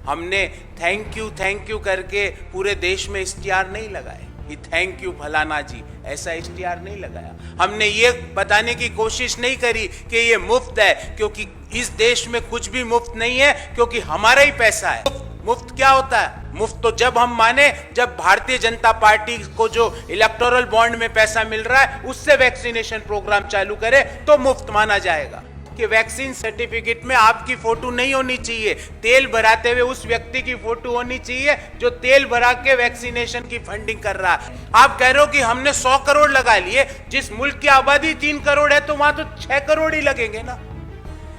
हमने thank you करके पूरे देश में इश्तिहार नहीं लगाए कि थैंक यू फलाना जी, ऐसा इश्तिहार नहीं लगाया। हमने ये बताने की कोशिश नहीं करी कि ये मुफ्त है, क्योंकि इस देश में कुछ भी मुफ्त नहीं है, क्योंकि हमारा ही पैसा है। मुफ्त क्या होता है? मुफ्त तो जब हम माने जब भारतीय जनता पार्टी को जो इलेक्टोरल बॉन्ड में पैसा मिल रहा है उससे वैक्सीनेशन प्रोग्राम चालू करे तो मुफ्त माना जाएगा। कि वैक्सीन सर्टिफिकेट में आपकी फोटो नहीं होनी चाहिए, तेल भराते हुए उस व्यक्ति की फोटो होनी चाहिए जो तेल भरा के वैक्सीनेशन की फंडिंग कर रहा है। आप कह रहे हो कि हमने 100 करोड़ लगा लिए, जिस मुल्क की आबादी 3 करोड़ है तो वहां तो 6 करोड़ ही लगेंगे ना।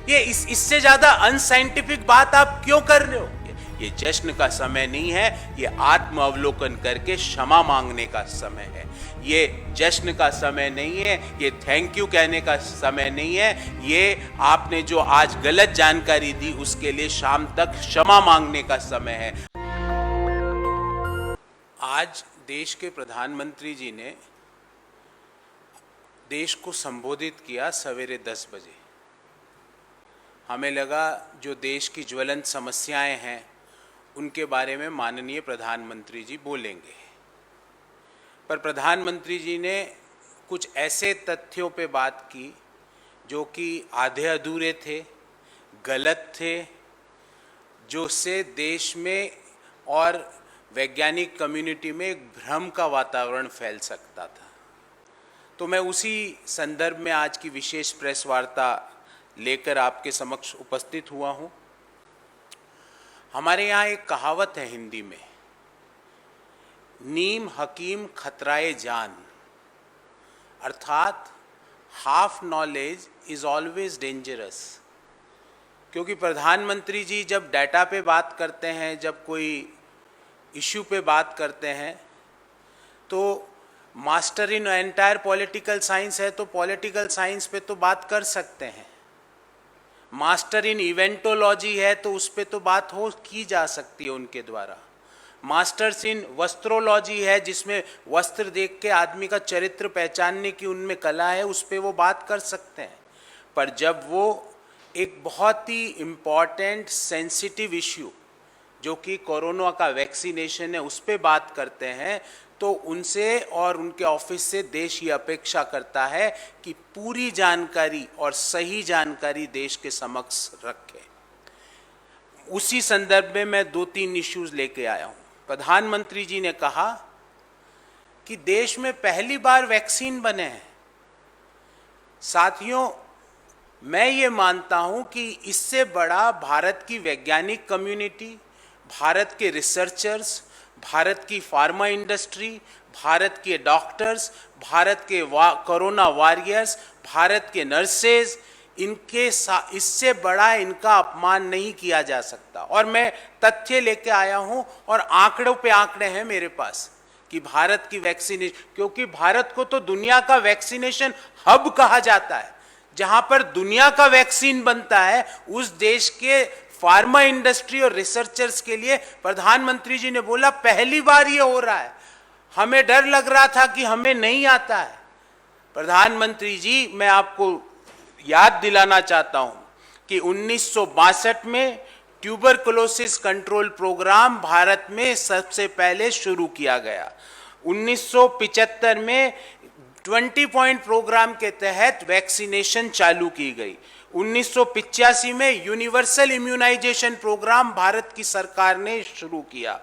ये इससे ज्यादा अनसाइंटिफिक बात आप क्यों कर रहे हो? ये जश्न का समय नहीं है, ये आत्म अवलोकन करके क्षमा मांगने का समय है। ये जश्न का समय नहीं है, ये थैंक यू कहने का समय नहीं है। ये आपने जो आज गलत जानकारी दी उसके लिए शाम तक क्षमा मांगने का समय है। आज देश के प्रधानमंत्री जी ने देश को संबोधित किया सवेरे 10 बजे। हमें लगा जो देश की ज्वलंत समस्याएं हैं उनके बारे में माननीय प्रधानमंत्री जी बोलेंगे, पर प्रधानमंत्री जी ने कुछ ऐसे तथ्यों पे बात की जो कि आधे अधूरे थे, गलत थे, जो से देश में और वैज्ञानिक कम्युनिटी में एक भ्रम का वातावरण फैल सकता था। तो मैं उसी संदर्भ में आज की विशेष प्रेस वार्ता लेकर आपके समक्ष उपस्थित हुआ हूँ। हमारे यहाँ एक कहावत है हिंदी में, नीम हकीम खतराए जान, अर्थात half knowledge is always dangerous. क्योंकि प्रधानमंत्री जी जब डाटा पे बात करते हैं, जब कोई इश्यू पे बात करते हैं, तो master in entire political science है तो पॉलिटिकल साइंस पे तो बात कर सकते हैं। मास्टर इन इवेंटोलॉजी है तो उस पर तो बात की जा सकती है उनके द्वारा। मास्टर्स इन वस्त्रोलॉजी है जिसमें वस्त्र देख के आदमी का चरित्र पहचानने की उनमें कला है, उस पर वो बात कर सकते हैं। पर जब वो एक बहुत ही इम्पॉर्टेंट सेंसिटिव इश्यू जो कि कोरोना का वैक्सीनेशन है उस पर बात करते हैं तो उनसे और उनके ऑफिस से देश ये अपेक्षा करता है कि पूरी जानकारी और सही जानकारी देश के समक्ष रखें। उसी संदर्भ में मैं 2-3 इश्यूज लेके आया हूँ। प्रधानमंत्री जी ने कहा कि देश में पहली बार वैक्सीन बने हैं। साथियों, मैं ये मानता हूँ कि इससे बड़ा भारत की वैज्ञानिक कम्युनिटी, भारत के रिसर्चर्स, भारत की फार्मा इंडस्ट्री, भारत के डॉक्टर्स, भारत के कोरोना वॉरियर्स, भारत के नर्सेज, इनके इससे बड़ा इनका अपमान नहीं किया जा सकता। और मैं तथ्य लेके आया हूं और आंकड़ों पे आंकड़े हैं मेरे पास कि भारत की वैक्सीनेशन, क्योंकि भारत को तो दुनिया का वैक्सीनेशन हब कहा जाता है, जहां पर दुनिया का वैक्सीन बनता है, उस देश के फार्मा इंडस्ट्री और रिसर्चर्स के लिए प्रधानमंत्री जी ने बोला पहली बार ये हो रहा है। हमें डर लग रहा था कि हमें नहीं आता है। प्रधानमंत्री जी, मैं आपको याद दिलाना चाहता हूं कि 1962 में ट्यूबरकुलोसिस कंट्रोल प्रोग्राम भारत में सबसे पहले शुरू किया गया। 1975 में 20 पॉइंट प्रोग्राम के तहत वैक्सीनेशन चालू की गई। 1985 में यूनिवर्सल इम्यूनाइजेशन प्रोग्राम भारत की सरकार ने शुरू किया।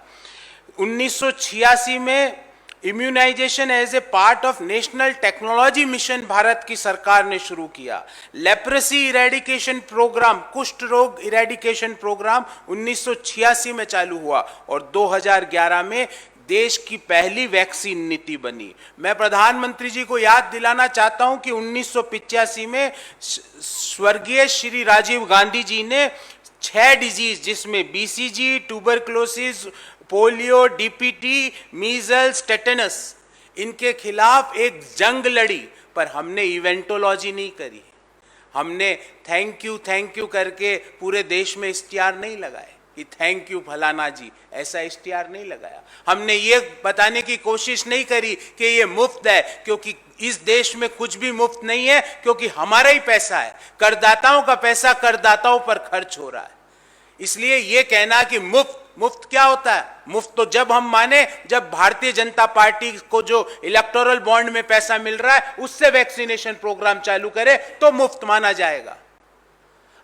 1986 में immunisation as a part of national technology mission Bharat की सरकार ने शुरू किया। लेप्रेसी इरेडिकेशन प्रोग्राम, कुष्ठ रोग इरेडिकेशन प्रोग्राम 1986 में चालू हुआ और 2011 में देश की पहली वैक्सीन नीति बनी। मैं प्रधानमंत्री जी को याद दिलाना चाहता हूं कि 1985 में स्वर्गीय श्री राजीव गांधी जी ने 6 डिजीज, जिसमें BCG, tuberculosis, polio, DPT, measles, tetanus, इनके खिलाफ एक जंग लड़ी। पर हमने इवेंटोलॉजी नहीं करी, हमने थैंक यू करके पूरे देश में इश्तिहार नहीं लगाए कि थैंक यू फलाना जी, ऐसा इश्तिहार नहीं लगाया। हमने ये बताने की कोशिश नहीं करी कि ये मुफ्त है, क्योंकि इस देश में कुछ भी मुफ्त नहीं है, क्योंकि हमारा ही पैसा है, करदाताओं का पैसा करदाताओं पर खर्च हो रहा है। इसलिए ये कहना कि मुफ्त मुफ्त क्या होता है? मुफ्त तो जब हम माने जब भारतीय जनता पार्टी को जो इलेक्टोरल बॉन्ड में पैसा मिल रहा है उससे वैक्सीनेशन प्रोग्राम चालू करे तो मुफ्त माना जाएगा।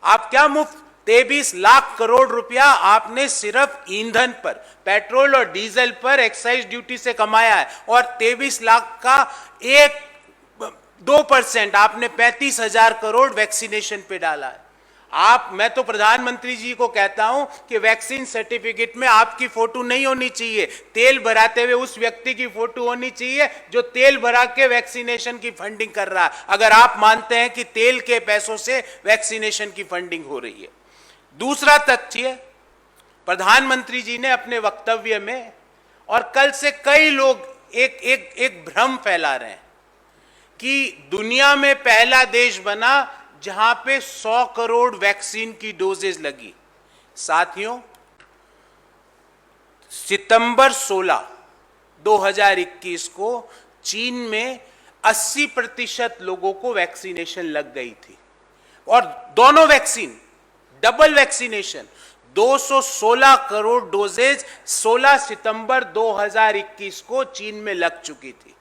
आप क्या मुफ्त? 23 लाख करोड़ रुपया आपने सिर्फ ईंधन पर, पेट्रोल और डीजल पर एक्साइज ड्यूटी से कमाया है और 23 लाख का 2% आपने 35,000 करोड़ वैक्सीनेशन पे डाला है। मैं तो प्रधानमंत्री जी को कहता हूं कि वैक्सीन सर्टिफिकेट में आपकी फोटो नहीं होनी चाहिए, तेल भराते हुए उस व्यक्ति की फोटो होनी चाहिए जो तेल भरा के वैक्सीनेशन की फंडिंग कर रहा है, अगर आप मानते हैं कि तेल के पैसों से वैक्सीनेशन की फंडिंग हो रही है। दूसरा तथ्य, प्रधानमंत्री जी ने अपने वक्तव्य में, और कल से कई लोग एक भ्रम फैला रहे हैं कि दुनिया में पहला देश बना जहां पे 100 करोड़ वैक्सीन की डोजेज लगी। साथियों, सितंबर 16, 2021 को चीन में 80% लोगों को वैक्सीनेशन लग गई थी और दोनों vaccine, double vaccination, 216 crore doses 16 सितंबर 2021 को चीन में लग चुकी थी।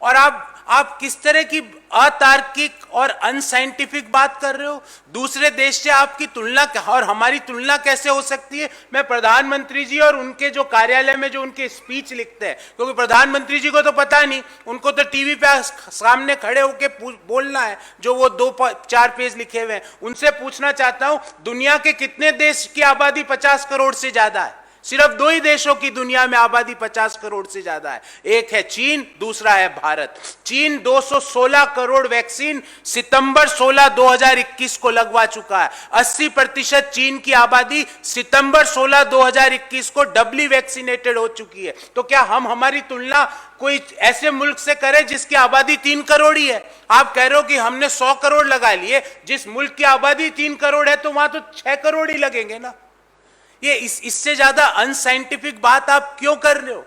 और आप किस तरह की अतार्किक और अनसाइंटिफिक बात कर रहे हो? दूसरे देश से आपकी तुलना और हमारी तुलना कैसे हो सकती है? मैं प्रधानमंत्री जी और उनके जो कार्यालय में जो उनके स्पीच लिखते हैं, क्योंकि प्रधानमंत्री जी को तो पता नहीं, उनको तो टीवी पे सामने खड़े होकर बोलना है जो वो 2-4 पेज लिखे हुए हैं। उनसे पूछना चाहता हूं, दुनिया के कितने देश की आबादी 50 करोड़ से ज्यादा है? सिर्फ 2 ही देशों की दुनिया में आबादी 50 करोड़ से ज्यादा है, एक है चीन, दूसरा है भारत। चीन 216 करोड़ वैक्सीन सितंबर 16, 2021 को लगवा चुका है। 80% चीन की आबादी सितंबर 16, 2021 को डबली वैक्सीनेटेड हो चुकी है। तो क्या हम हमारी तुलना कोई ऐसे मुल्क से करें जिसकी आबादी 3 करोड़ ही है? आप कह रहे हो कि हमने 100 करोड़ लगा लिए, जिस मुल्क की आबादी 3 करोड़ है तो वहां तो 6 करोड़ ही लगेंगे ना। ये इससे ज्यादा अनसाइंटिफिक बात आप क्यों कर रहे हो?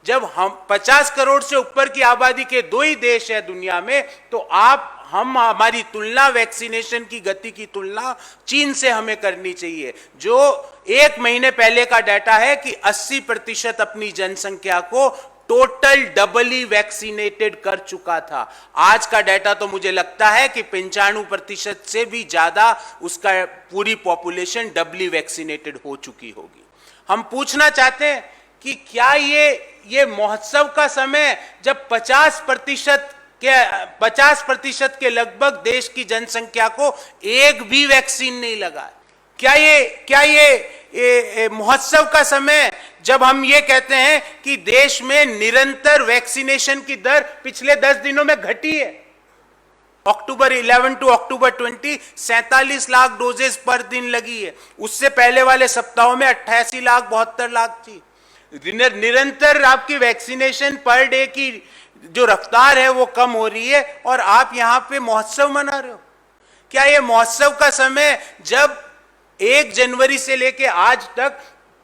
जब हम 50 करोड़ से ऊपर की आबादी के 2 ही देश है दुनिया में, तो हम हमारी तुलना, वैक्सीनेशन की गति की तुलना चीन से हमें करनी चाहिए, जो 1 महीने पहले का डाटा है कि 80% अपनी जनसंख्या को टोटल डबली वैक्सीनेटेड कर चुका था। आज का डाटा तो मुझे लगता है कि 95% से भी ज्यादा उसका पूरी पॉपुलेशन डबली वैक्सीनेटेड हो चुकी होगी। हम पूछना चाहते हैं कि क्या ये महोत्सव का समय, जब 50% के लगभग देश की जनसंख्या को एक भी वैक्सीन नहीं लगा, क्या ये महोत्सव का समय जब हम ये कहते हैं कि देश में निरंतर वैक्सीनेशन की दर पिछले 10 दिनों में घटी है? अक्टूबर 11 टू अक्टूबर 20 47 लाख डोजेस पर दिन लगी है। उससे पहले वाले सप्ताहों में 88 लाख 72 लाख थी। निरंतर आपकी वैक्सीनेशन पर डे की जो रफ्तार है वो कम हो रही है और आप यहां पे महोत्सव मना रहे हो। क्या ये महोत्सव का समय जब 1 जनवरी से लेके आज तक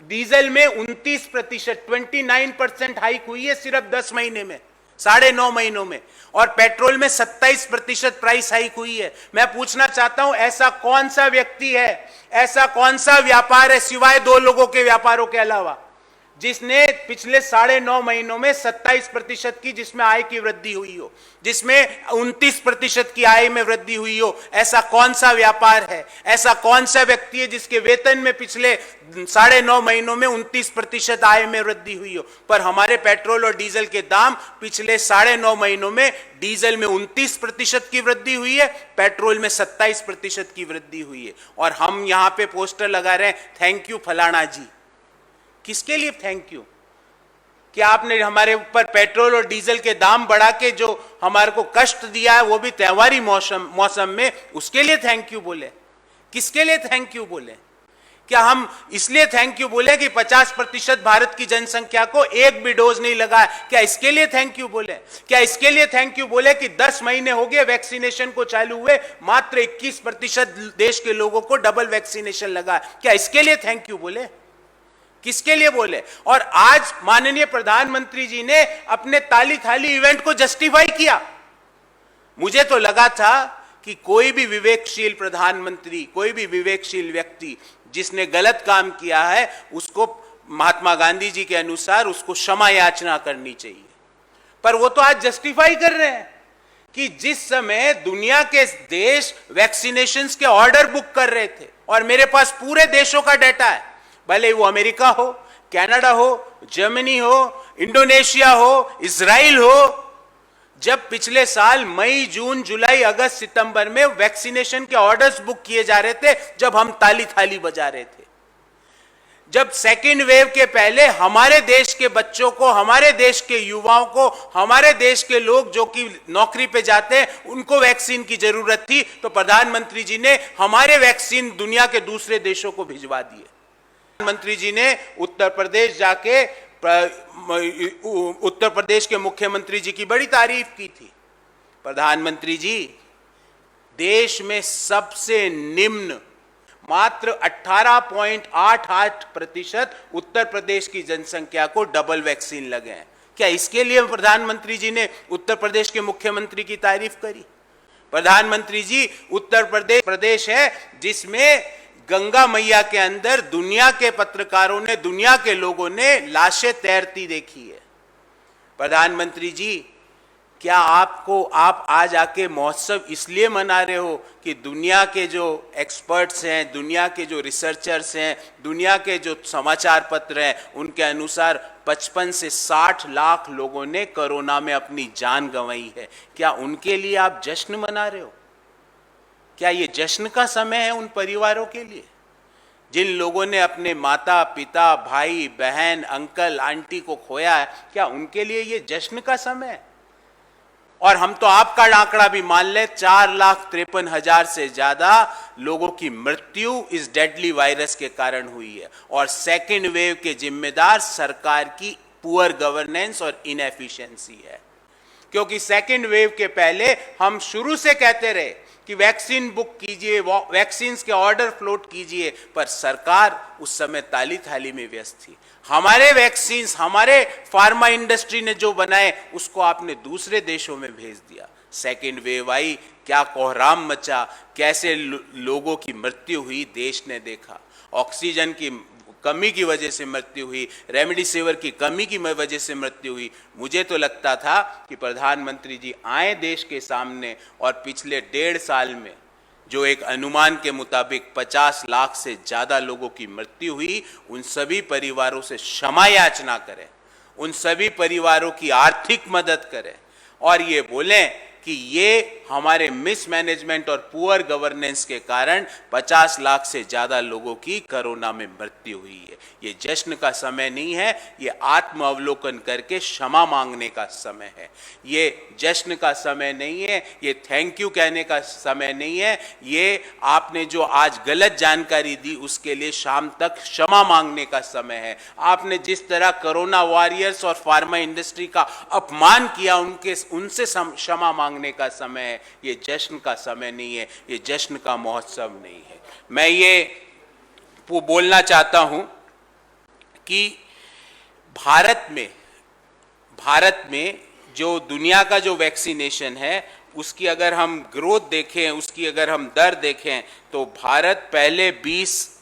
डीजल में 29% हाइक हुई है सिर्फ 10 महीने में, 9.5 महीनों में, और पेट्रोल में 27% प्राइस हाइक हुई है। मैं पूछना चाहता हूं, ऐसा कौन सा व्यक्ति है, ऐसा कौन सा व्यापार है सिवाय 2 लोगों के व्यापारों के अलावा जिसने पिछले 9.5 महीनों में 27% की जिसमें आय की वृद्धि हुई हो, जिसमें 29% की आय में वृद्धि हुई हो? ऐसा कौन सा व्यापार है, ऐसा कौन सा व्यक्ति है जिसके वेतन में पिछले 9.5 महीनों में 29% आय में वृद्धि हुई हो? पर हमारे पेट्रोल और डीजल के दाम पिछले 9.5 महीनों में डीजल में 29% की वृद्धि हुई है, पेट्रोल में 27% की वृद्धि हुई है। और हम यहां पे पोस्टर लगा रहे हैं, थैंक यू फलाना जी। किसके लिए थैंक यू? क्या आपने हमारे ऊपर पेट्रोल और डीजल के दाम बढ़ा के जो हमारे को कष्ट दिया है, वो भी त्योहारी मौसम में, उसके लिए थैंक यू बोले? किसके लिए थैंक यू बोले? क्या हम इसलिए थैंक यू बोले कि 50% भारत की जनसंख्या को एक भी डोज नहीं लगा? क्या इसके लिए थैंक यू बोले? क्या इसके लिए थैंक यू बोले कि 10 महीने हो गए वैक्सीनेशन को चालू हुए, मात्र 21% देश के लोगों को डबल वैक्सीनेशन लगा? क्या इसके लिए थैंक यू बोले? किसके लिए बोले? और आज माननीय प्रधानमंत्री जी ने अपने ताली थाली इवेंट को जस्टिफाई किया। मुझे तो लगा था कि कोई भी विवेकशील प्रधानमंत्री, कोई भी विवेकशील व्यक्ति जिसने गलत काम किया है उसको महात्मा गांधी जी के अनुसार उसको क्षमा याचना करनी चाहिए। पर वो तो आज जस्टिफाई कर रहे हैं कि जिस समय दुनिया के देश वैक्सीनेशंस के ऑर्डर बुक कर रहे थे, और मेरे पास पूरे देशों का डेटा है, भले वो अमेरिका हो, कनाडा हो, जर्मनी हो, इंडोनेशिया हो, इजराइल हो, जब पिछले साल मई, जून, जुलाई, अगस्त, सितंबर में वैक्सीनेशन के ऑर्डर्स बुक किए जा रहे थे, जब हम ताली थाली बजा रहे थे, जब सेकेंड वेव के पहले हमारे देश के बच्चों को, हमारे देश के युवाओं को, हमारे देश के लोग जो कि नौकरी पे जाते हैं उनको वैक्सीन की जरूरत थी, तो प्रधानमंत्री जी ने हमारे वैक्सीन दुनिया के दूसरे देशों को भिजवा दिए। प्रधानमंत्री जी ने उत्तर प्रदेश जाके उत्तर प्रदेश के मुख्यमंत्री जी की बड़ी तारीफ की थी। प्रधानमंत्री जी, देश में सबसे निम्न मात्र 18.88% उत्तर प्रदेश की जनसंख्या को डबल वैक्सीन लगे हैं। क्या इसके लिए प्रधानमंत्री जी ने उत्तर प्रदेश के मुख्यमंत्री की तारीफ करी? प्रधानमंत्री जी, उत्तर प्रदेश है जिसमें गंगा मैया के अंदर दुनिया के पत्रकारों ने, दुनिया के लोगों ने लाशें तैरती देखी है। प्रधानमंत्री जी, क्या आप आज आके महोत्सव इसलिए मना रहे हो कि दुनिया के जो एक्सपर्ट्स हैं, दुनिया के जो रिसर्चर्स हैं, दुनिया के जो समाचार पत्र हैं, उनके अनुसार 55 से 60 लाख लोगों ने कोरोना में अपनी जान गंवाई है, क्या उनके लिए आप जश्न मना रहे हो? क्या ये जश्न का समय है उन परिवारों के लिए जिन लोगों ने अपने माता पिता, भाई बहन, अंकल आंटी को खोया है? क्या उनके लिए ये जश्न का समय है? और हम तो आपका आंकड़ा भी मान ले, 4,53,000 से ज्यादा लोगों की मृत्यु इस डेडली वायरस के कारण हुई है, और सेकेंड वेव के जिम्मेदार सरकार की पुअर गवर्नेंस और इनएफिशिएंसी है। क्योंकि सेकेंड वेव के पहले हम शुरू से कहते रहे कि वैक्सीन बुक कीजिए, वैक्सीन के ऑर्डर फ्लोट कीजिए, पर सरकार उस समय ताली थाली में व्यस्त थी। हमारे वैक्सीन, हमारे फार्मा इंडस्ट्री ने जो बनाए उसको आपने दूसरे देशों में भेज दिया। सेकेंड वेव आई, क्या कोहराम मचा, कैसे लोगों की मृत्यु हुई देश ने देखा। ऑक्सीजन की कमी की वजह से मृत्यु हुई, रेमडेसिविर की कमी की वजह से मृत्यु हुई। मुझे तो लगता था कि प्रधानमंत्री जी आए देश के सामने और पिछले 1.5 साल में जो एक अनुमान के मुताबिक 50 लाख से ज़्यादा लोगों की मृत्यु हुई, उन सभी परिवारों से क्षमा याचना करें, उन सभी परिवारों की आर्थिक मदद करें, और ये बोलें कि ये हमारे मिसमैनेजमेंट और पुअर गवर्नेंस के कारण 50 लाख से ज़्यादा लोगों की कोरोना में मृत्यु हुई है। ये जश्न का समय नहीं है, ये आत्म अवलोकन करके क्षमा मांगने का समय है। ये जश्न का समय नहीं है, ये थैंक यू कहने का समय नहीं है। ये आपने जो आज गलत जानकारी दी उसके लिए शाम तक क्षमा मांगने का समय है। आपने जिस तरह कोरोना वॉरियर्स और फार्मा इंडस्ट्री का अपमान किया, उनसे क्षमा मांगने का समय है। ये जश्न का समय नहीं है, ये जश्न का महोत्सव नहीं है। मैं ये बोलना चाहता हूं कि भारत में जो दुनिया का जो वैक्सीनेशन है उसकी अगर हम ग्रोथ देखें, उसकी अगर हम दर देखें, तो भारत पहले 20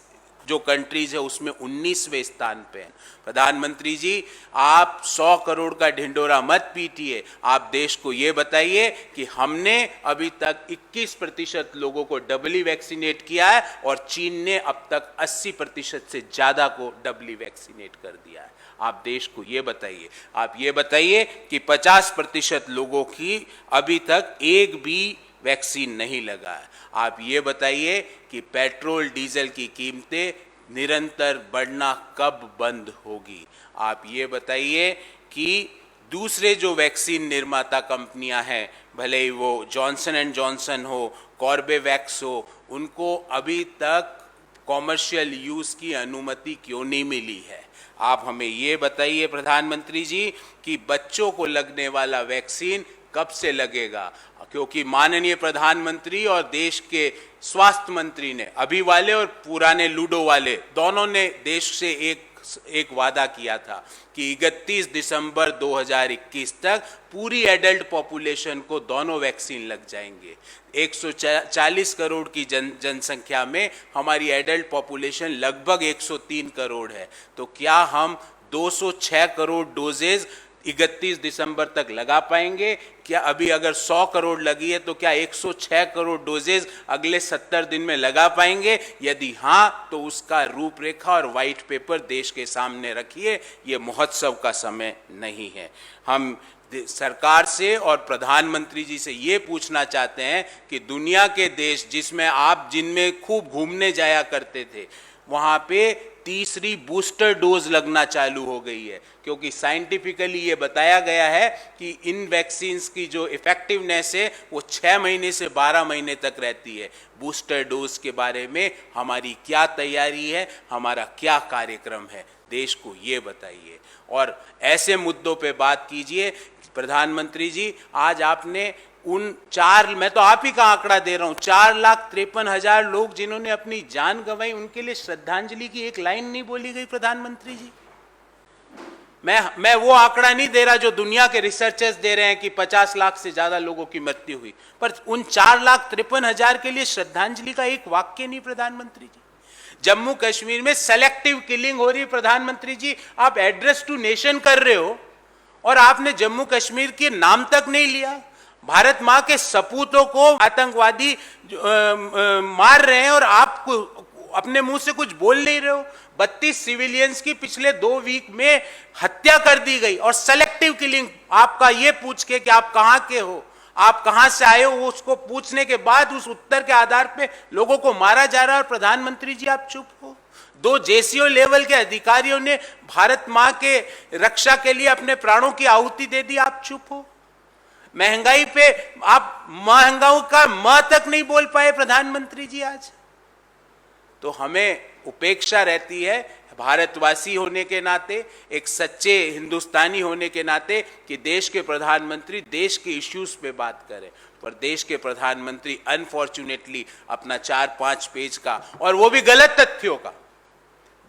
जो कंट्रीज है उसमें 19वें स्थान पे है। प्रधानमंत्री जी, आप 100 करोड़ का ढिंडोरा मत पीटिए, आप देश को ये बताइए कि हमने अभी तक 21% लोगों को डबली वैक्सीनेट किया है और चीन ने अब तक 80% से ज़्यादा को डबली वैक्सीनेट कर दिया है। आप देश को ये बताइए, आप ये बताइए कि 50% लोगों की अभी तक एक भी वैक्सीन नहीं लगा है। आप ये बताइए कि पेट्रोल डीजल की कीमतें निरंतर बढ़ना कब बंद होगी। आप ये बताइए कि दूसरे जो वैक्सीन निर्माता कंपनियां हैं, भले ही वो जॉनसन एंड जॉनसन हो, कॉर्बेवैक्स हो, उनको अभी तक कॉमर्शियल यूज़ की अनुमति क्यों नहीं मिली है। आप हमें ये बताइए प्रधानमंत्री जी कि बच्चों को लगने वाला वैक्सीन कब से लगेगा, क्योंकि माननीय प्रधानमंत्री और देश के स्वास्थ्य मंत्री ने, अभी वाले और पुराने लूडो वाले दोनों ने देश से एक एक वादा किया था कि 31 दिसंबर 2021 तक पूरी एडल्ट पॉपुलेशन को दोनों वैक्सीन लग जाएंगे। 140 करोड़ की जनसंख्या में हमारी एडल्ट पॉपुलेशन लगभग 103 करोड़ है। तो क्या हम 206 करोड़ डोजेज 31 दिसंबर तक लगा पाएंगे? क्या अभी अगर 100 करोड़ लगी है तो क्या 106 करोड़ डोजेज अगले 70 दिन में लगा पाएंगे? यदि हाँ, तो उसका रूपरेखा और वाइट पेपर देश के सामने रखिए। ये महोत्सव का समय नहीं है। हम सरकार से और प्रधानमंत्री जी से ये पूछना चाहते हैं कि दुनिया के देश जिनमें खूब घूमने जाया करते थे, वहाँ पे तीसरी बूस्टर डोज लगना चालू हो गई है, क्योंकि साइंटिफिकली ये बताया गया है कि इन वैक्सीन्स की जो इफेक्टिवनेस है वो 6 महीने से 12 महीने तक रहती है। बूस्टर डोज के बारे में हमारी क्या तैयारी है, हमारा क्या कार्यक्रम है, देश को ये बताइए और ऐसे मुद्दों पे बात कीजिए। प्रधानमंत्री जी, आज आपने मैं तो आप ही का आंकड़ा दे रहा हूं, 4,53,000 लोग जिन्होंने अपनी जान गंवाई, उनके लिए श्रद्धांजलि की एक लाइन नहीं बोली गई। प्रधानमंत्री जी, मैं वो आंकड़ा नहीं दे रहा जो दुनिया के रिसर्चर्स दे रहे हैं कि 50 लाख से ज्यादा लोगों की मृत्यु हुई, पर उन 4,53,000 के लिए श्रद्धांजलि का एक वाक्य नहीं। प्रधानमंत्री जी, जम्मू कश्मीर में सेलेक्टिव किलिंग हो रही है। प्रधानमंत्री जी, आप एड्रेस टू नेशन कर रहे हो और आपने जम्मू कश्मीर के नाम तक नहीं लिया। भारत मां के सपूतों को आतंकवादी मार रहे हैं और आप अपने मुंह से कुछ बोल नहीं रहे हो। 32 सिविलियंस की पिछले 2 वीक में हत्या कर दी गई और सेलेक्टिव किलिंग, आपका ये पूछ के कि आप कहां के हो, आप कहां से आए हो, उसको पूछने के बाद उस उत्तर के आधार पे लोगों को मारा जा रहा है और प्रधानमंत्री जी आप चुप हो। 2 जेसीओ लेवल के अधिकारियों ने भारत मां के रक्षा के लिए अपने प्राणों की आहुति दे दी, आप चुप हो। महंगाई पे आप महंगाई का म तक नहीं बोल पाए प्रधानमंत्री जी आज। तो हमें उपेक्षा रहती है भारतवासी होने के नाते, एक सच्चे हिंदुस्तानी होने के नाते, कि देश के प्रधानमंत्री देश के इश्यूज पे बात करें, पर देश के प्रधानमंत्री अनफॉर्चुनेटली अपना 4-5 पेज का, और वो भी गलत तथ्यों का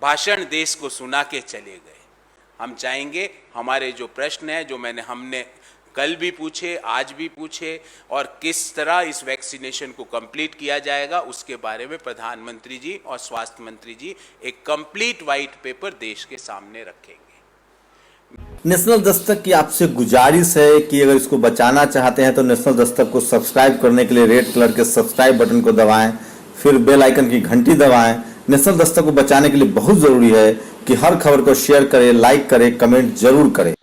भाषण देश को सुना के चले गए। हम चाहेंगे हमारे जो प्रश्न है, जो हमने कल भी पूछे, आज भी पूछे, और किस तरह इस वैक्सीनेशन को कंप्लीट किया जाएगा, उसके बारे में प्रधानमंत्री जी और स्वास्थ्य मंत्री जी एक कंप्लीट व्हाइट पेपर देश के सामने रखेंगे। नेशनल दस्तक की आपसे गुजारिश है कि अगर इसको बचाना चाहते हैं तो नेशनल दस्तक को सब्सक्राइब करने के लिए रेड कलर के सब्सक्राइब बटन को दबाएं, फिर बेल आइकन की घंटी दबाएं। नेशनल दस्तक को बचाने के लिए बहुत जरूरी है कि हर खबर को शेयर करें, लाइक करें, कमेंट जरूर करें।